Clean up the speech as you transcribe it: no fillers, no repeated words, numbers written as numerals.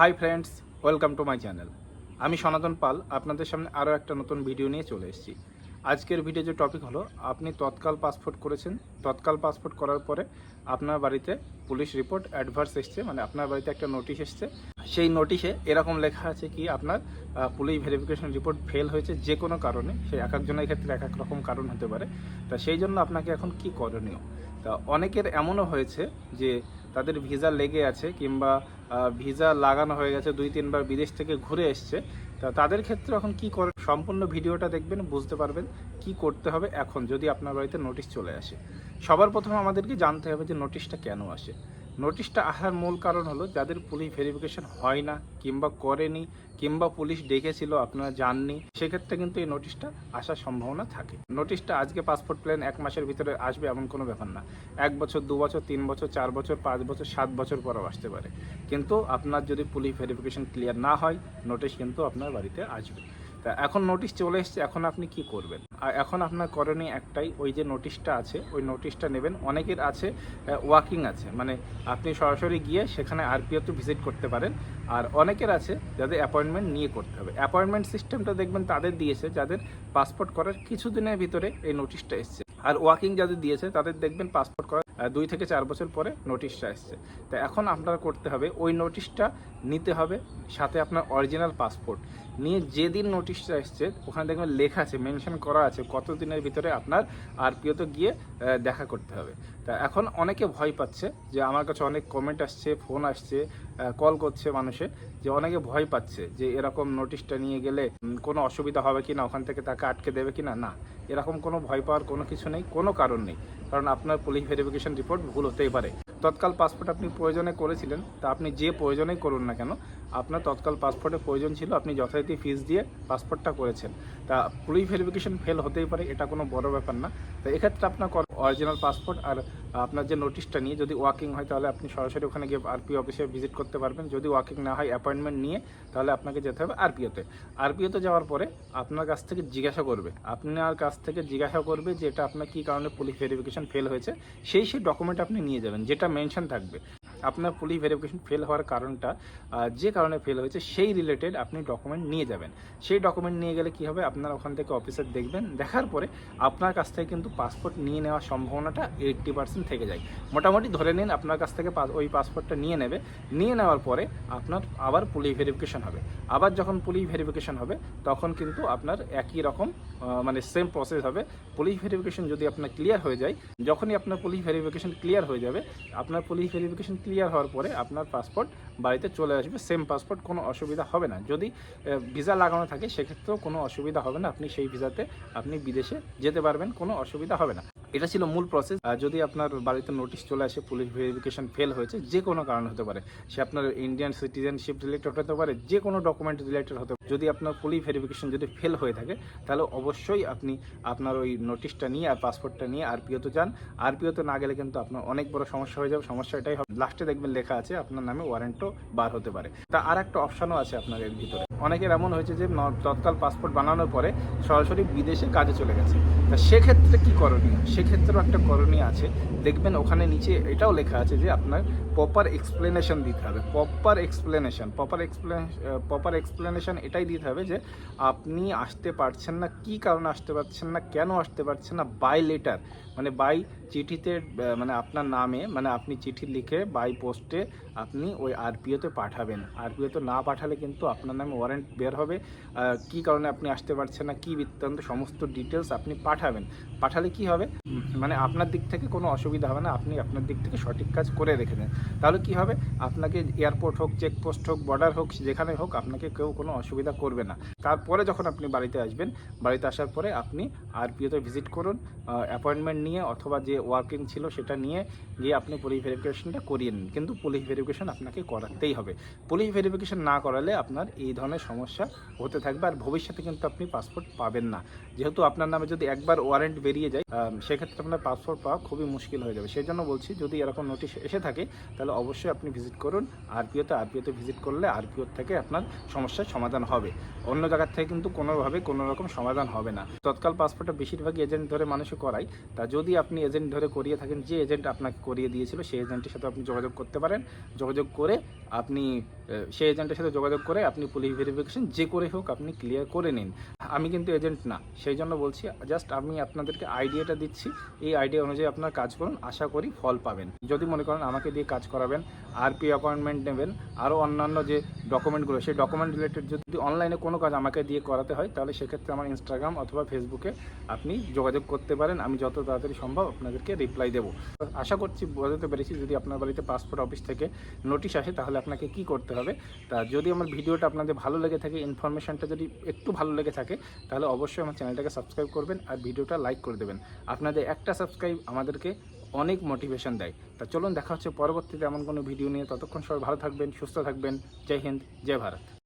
Hi friends, welcome to my channel. আমি সনাতন পাল আপনাদের সামনে আরও একটা নতুন ভিডিও নিয়ে চলে এসেছি। আজকের ভিডিও যে টপিক হলো, আপনি তৎকাল পাসপোর্ট করেছেন, তৎকাল পাসপোর্ট করার পরে আপনার বাড়িতে পুলিশ রিপোর্ট অ্যাডভার্স এসছে, মানে আপনার বাড়িতে একটা নোটিশ এসছে। সেই নোটিশে এরকম লেখা আছে কি আপনার পুলিশ ভেরিফিকেশন রিপোর্ট ফেল হয়েছে যে কোনো কারণে। সে এক একজনের ক্ষেত্রে এক এক রকম কারণ হতে পারে। তা সেই জন্য আপনাকে এখন কি করণীয়? তা অনেকের এমনও হয়েছে যে তাদের ভিসা লেগে আছে কিংবা ভিসা লাগানো হয়ে গেছে, 2-3 বার বিদেশ থেকে ঘুরে এসছে। তা তাদের ক্ষেত্রে এখন কি করে, সম্পূর্ণ ভিডিওটা দেখবেন, বুঝতে পারবেন কি করতে হবে এখন যদি আপনার বাড়িতে নোটিশ চলে আসে। সবার প্রথমে আমাদেরকে জানতে হবে যে নোটিশটা কেন আসে। নোটিশটা আসার মূল কারণ হলো যাদের পুলিশ ভেরিফিকেশন হয় না কিংবা করেনি কিংবা পুলিশ ডেকেছিল আপনারা যাননি, সেক্ষেত্রে কিন্তু এই নোটিশটা আসার সম্ভাবনা থাকে। নোটিশটা আজকে পাসপোর্ট প্ল্যান 1 মাসের ভিতরে আসবে এমন কোনো ব্যাপার না। 1 বছর, 2 বছর, 3 বছর, 4 বছর, 5 বছর, 7 বছর পরেও আসতে পারে। কিন্তু আপনার যদি পুলিশ ভেরিফিকেশন ক্লিয়ার না হয়, নোটিশ কিন্তু আপনার বাড়িতে আসবে। তা এখন নোটিশ চলে এসছে, এখন আপনি কি করবেন? আর এখন আপনার করণীয় একটাই, ওই যে নোটিশটা আছে ওই নোটিশটা নেবেন। অনেকের আছে ওয়াকিং আছে, মানে আপনি সরাসরি গিয়ে সেখানে আরপিওতে ভিজিট করতে পারেন। আর অনেকের আছে যাদের অ্যাপয়েন্টমেন্ট নিয়ে করতে হবে। অ্যাপয়েন্টমেন্ট সিস্টেমটা দেখবেন তাদের দিয়েছে যাদের পাসপোর্ট করার কিছুদিনের ভিতরে এই নোটিশটা এসছে। আর ওয়াকিং যাদের দিয়েছে তাদের দেখবেন পাসপোর্ট করার 2 থেকে 4 বছর পরে নোটিশটা এসছে। তো এখন আপনারা করতে হবে, ওই নোটিশটা নিতে হবে, সাথে আপনার অরিজিনাল পাসপোর্ট নিয়ে যেদিন নোটিশটা এসছে ওখানে দেখবেন লেখা আছে, মেনশন করা আছে কত দিনের ভিতরে আপনার আরপিওতে গিয়ে দেখা করতে হবে। তা এখন অনেকে ভয় পাচ্ছে, যে আমার কাছে অনেক কমেন্ট আসছে, ফোন আসছে, কল করছে মানুষে, যে অনেকে ভয় পাচ্ছে যে এরকম নোটিশটা নিয়ে গেলে কোনো অসুবিধা হবে কি না, ওখান থেকে তাকে আটকে দেবে কি না। না, এরকম কোনো ভয় পাওয়ার কোনো কিছু নেই, কোনো কারণ নেই। কারণ আপনার পুলিশ ভেরিফিকেশন রিপোর্ট ভুল হতেই পারে। তৎকাল পাসপোর্ট আপনি প্রয়োজনে করেছিলেন, তা আপনি যে প্রয়োজনেই করুন না কেন, আপনার তৎকাল পাসপোর্টের প্রয়োজন ছিল, আপনি যথারীতি ফিস দিয়ে পাসপোর্টটা করেছেন। তা পুলিশ ভেরিফিকেশন ফেল হতেই পারে, এটা কোনো বড় ব্যাপার না। তো এক্ষেত্রে আপনার অরিজিনাল পাসপোর্ট আর আপনার যে নোটিশটা নিয়ে, যদি ওয়াকিং হয় তাহলে আপনি সরাসরি ওখানে গিয়ে আরপিও অফিসে ভিজিট করতে পারবেন। যদি ওয়াকিং না হয়, অ্যাপয়েন্টমেন্ট নিয়ে, তাহলে আপনাকে যেতে হবে আরপিওতে। আরপিওতে যাওয়ার পরে আপনার কাছ থেকে জিজ্ঞাসা করবে যে এটা আপনার কী কারণে পুলিশ ভেরিফিকেশন ফেল হয়েছে। সেই ডকুমেন্ট আপনি নিয়ে যাবেন, যেটা মেনশন থাকবে আপনার পুলিশ ভেরিফিকেশন ফেল হওয়ার কারণটা, যে কারণে ফেল হয়েছে সেই রিলেটেড আপনি ডকুমেন্ট নিয়ে যাবেন। সেই ডকুমেন্ট নিয়ে গেলে কি হবে, আপনার ওখান থেকে অফিসার দেখবেন, দেখার পরে আপনার কাছ থেকে কিন্তু পাসপোর্ট নিয়ে নেওয়ার সম্ভাবনাটা 80% থেকে যায়। মোটামুটি ধরে নিন আপনার কাছ থেকে ওই পাসপোর্টটা নিয়ে নেবে। নিয়ে নেওয়ার পরে আপনার আবার পুলিশ ভেরিফিকেশন হবে। আবার যখন পুলিশ ভেরিফিকেশন হবে তখন কিন্তু আপনার একই রকম মানে সেম প্রসেস হবে। পুলিশ ভেরিফিকেশন যদি আপনার ক্লিয়ার হয়ে যায়, যখনই আপনার পুলিশ ভেরিফিকেশন ক্লিয়ার হয়ে যাবে, আপনার পুলিশ ভেরিফিকেশন ক্লিয়ার হওয়ার পরে আপনার পাসপোর্ট বাড়িতে চলে আসবে। সেম পাসপোর্ট, কোনো অসুবিধা হবে না। যদি ভিসা লাগানো থাকে সেক্ষেত্রেও কোনো অসুবিধা হবে না, আপনি সেই ভিসাতে আপনি বিদেশে যেতে পারবেন, কোনো অসুবিধা হবে না। এটা ছিল মূল প্রসেস। যদি আপনার বাড়িতে নোটিশ চলে আসে পুলিশ ভেরিফিকেশন ফেল হয়েছে, যে কোনো কারণ হতে পারে, সে আপনার ইন্ডিয়ান সিটিজেনশিপ রিলেটেড হতে পারে, যে কোনো ডকুমেন্ট রিলেটেড হতে পারে, যদি আপনার পুলিশ ভেরিফিকেশন যদি ফেল হয়ে থাকে, তাহলে অবশ্যই আপনি আপনার ওই নোটিশটা নিয়ে আর পাসপোর্টটা নিয়ে আরপিওতে যান। আরপিওতে না গেলে কিন্তু আপনার অনেক বড় সমস্যা হয়ে যাবে। সমস্যা এটাই হবে, লাস্টে দেখবেন লেখা আছে আপনার নামে ওয়ারেন্টও বার হতে পারে। তা আর একটা অপশানও আছে আপনার এর ভিতরে। অনেকের এমন হয়েছে যে তৎকাল পাসপোর্ট বানানোর পরে সরাসরি বিদেশে কাজে চলে গেছে। তা সেক্ষেত্রে কী করণীয়? সেক্ষেত্রেও একটা করণীয় আছে। দেখবেন ওখানে নিচে এটাও লেখা আছে যে আপনার প্রপার এক্সপ্লেনেশন দিতে হবে। প্রপার এক্সপ্লেনেশন এটাই দিতে হবে যে আপনি আসতে পারছেন না, কী কারণে আসতে পারছেন না, কেন আসতে পারছেন না, বাই লেটার, মানে বাই চিঠিতে, মানে আপনার নামে, মানে আপনি চিঠি লিখে বাই পোস্টে আপনি ওই আরপিওতে পাঠাবেন। আরপিওতে না পাঠালে কিন্তু আপনার নামে ওয়ারেন্ট বের হবে। কী কারণে আপনি আসতে পারছেন না, কী বৃত্তান্ত, সমস্ত ডিটেলস আপনি পাঠাবেন। পাঠালে কি হবে, মানে আপনার দিক থেকে কোনো অসুবিধা হবে না, আপনি আপনার দিক থেকে সঠিক কাজ করে রেখে দেন। তাহলে কি হবে, আপনাকে এয়ারপোর্ট হোক, চেকপোস্ট হোক, বর্ডার হোক, যেখানে হোক আপনাকে কেউ কোনো অসুবিধা করবে না। তারপরে যখন আপনি বাড়িতে আসবেন, বাড়িতে আসার পরে আপনি আরপিওতে ভিজিট করুন, অ্যাপয়েন্টমেন্ট নিয়ে অথবা যে ওয়ার্কিং ছিল সেটা নিয়ে গিয়ে আপনি পুলিশ ভেরিফিকেশনটা করিয়ে নিন। কিন্তু পুলিশ ভেরিফিকেশন আপনাকে করাতেই হবে। পুলিশ ভেরিফিকেশন না করালে আপনার এই ধরনের সমস্যা হতে থাকবে, আর ভবিষ্যতে কিন্তু আপনি পাসপোর্ট পাবেন না। যেহেতু আপনার নামে যদি একবার ওয়ারেন্ট বেরিয়ে যায়, সেক্ষেত্রে আপনার পাসপোর্ট পাওয়া খুবই মুশকিল হয়ে যাবে। সেই জন্য বলছি, যদি এরকম নোটিশ এসে থাকে তাহলে অবশ্যই আপনি ভিজিট করুন আরপিওতে ভিজিট করলে আরপিও থেকে আপনার সমস্যার সমাধান হবে। অন্য জায়গার থেকে কিন্তু কোনোভাবে কোনো রকম সমাধান হবে না। তৎকাল পাসপোর্টটা বেশিরভাগই এজেন্ট ধরে মানুষে করায়। তা যদি আপনি এজেন্ট ধরে করিয়ে থাকেন, যে এজেন্ট আপনাকে করিয়ে দিয়েছিল সেই এজেন্টের সাথে আপনি যোগাযোগ করতে পারেন। যোগাযোগ করে আপনি সেই এজেন্টের সাথে যোগাযোগ করে আপনি পুলিশ ভেরিফিকেশন যে করে হোক আপনি ক্লিয়ার করে নিন। আমি কিন্তু এজেন্ট না, সেই জন্য বলছি, জাস্ট আমি আপনাদেরকে আইডিয়াটা দিচ্ছি, এই আইডিয়া অনুযায়ী আপনার কাজ করুন, আশা করি ফল পাবেন। যদি মনে করেন আমাকে দিয়ে কাজ করাবেন, আরপি অ্যাপয়েন্টমেন্ট নেবেন, আরও অন্যান্য যে ডকুমেন্টগুলো, সেই ডকুমেন্ট রিলেটেড যদি অনলাইনে কোনো কাজ আমাকে দিয়ে করাতে হয়, তাহলে সেক্ষেত্রে আমার ইনস্টাগ্রাম অথবা ফেসবুকে আপনি যোগাযোগ করতে পারেন। আমি যত তাড়াতাড়ি সম্ভব আপনাদেরকে রিপ্লাই দেবো। আশা করছি বোঝাতে পেরেছি। যদি আপনার বাড়িতে পাসপোর্ট অফিস থেকে নোটিশ আসে তাহলে আপনাকে কি করতে হবে। তা যদি আমার ভিডিওটা আপনাদের ভালো লেগে থাকে, ইনফরমেশনটা যদি একটু ভালো লেগে থাকে, তাহলে অবশ্যই আমার চ্যানেলটাকে সাবস্ক্রাইব করবেন আর ভিডিওটা লাইক করে দেবেন। আপনাদের একটা সাবস্ক্রাইব আমাদেরকে অনেক মোটিভেশন দেয়। তা চলুন দেখা হচ্ছে পরবর্তীতে এমন কোনো ভিডিও নিয়ে। ততক্ষণ সবাই ভালো থাকবেন, সুস্থ থাকবেন। জয় হিন্দ, জয় ভারত।